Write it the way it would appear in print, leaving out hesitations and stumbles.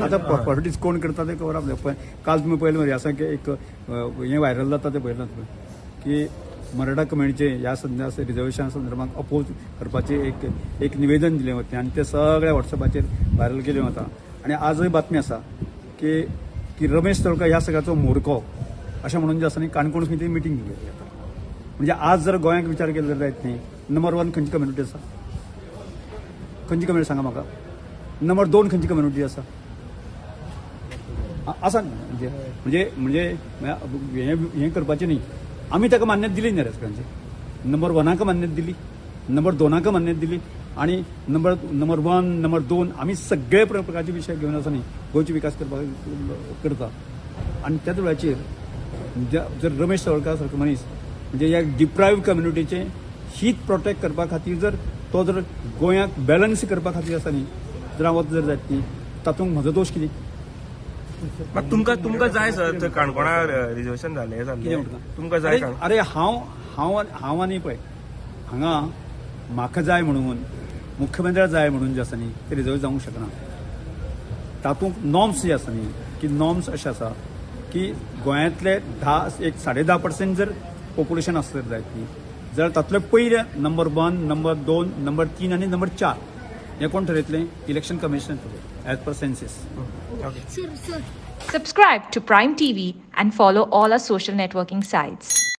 आता प्रॉपर्टीज कोण करता ते खबर आपल्याक काल तुम्ही पळयलें मरे आसा की एक हें व्हायरल जाता तें पळयलां तुमी की मराठा कम्युनिटीचे ह्या रिजर्वेशन संदर्भात अपोज करपाचे एक निवेदन दिलें वता आनी ते सगळ्या वॉट्सॅपाचेर व्हायरल केलें वता आनी आजय बातमी आसा की रमेश तळकर ह्या सगळ्याचो मोरको अशें म्हणून जे आसा न्ही काणकोण समिती मिटींग दिली म्हणजे आज जर गोंयांत विचार केलो जायत न्ही नंबर 1 खंयची कम्युनिटी आसा खंयची कम्युनिटी सांगा म्हाका नंबर 2 खंयची कम्युनिटी आसा आसा म्हणजे हें करपाचें न्ही आमी ताका मान्यता दिली न्ही रेस्टॉरंटाची नंबर 1 मान्यता दिली नंबर 2 मान्यता दिली आणि नंबर 1 नंबर 2 आमी सगळे प्रकारचे विशय घेवन आसा न्ही गोंयचे विकास करपाक करता आणि त्याच वेळाचेर जर रमेश तळकर सारको मनीस म्हणजे ह्या डिप्रायव्ड कम्युनिटीचे हीत प्रोटेक्ट करपा खातीर जर तो जर गोंयाक बॅलन्स करपा खातीर आसा न्ही जर हांव जर जायत न्ही तातूंत म्हजो दोश कितें तुमकां जाय सर काणकोणा रिजर्वेशन जालें तुमकां जाय अरे हांव आनी पळय हांगा म्हाका जाय म्हणून मुख्यमंत्र्याक जाय म्हणून जे आसा न्ही ते रिजर्व जावंक शकना तातूंत नॉर्म्स जे आसा न्ही की नॉर्म्स अशें आसा की गोंयांतले 10% जर पॉप्युलेशन आसत जायत न्ही जाल्यार तातूंतले पयले नंबर 1 नंबर 2 नंबर 3 आनी नंबर 4 हें कोण ठरयतलें election commission as per census. Subscribe to Prime TV and follow all our social networking sites.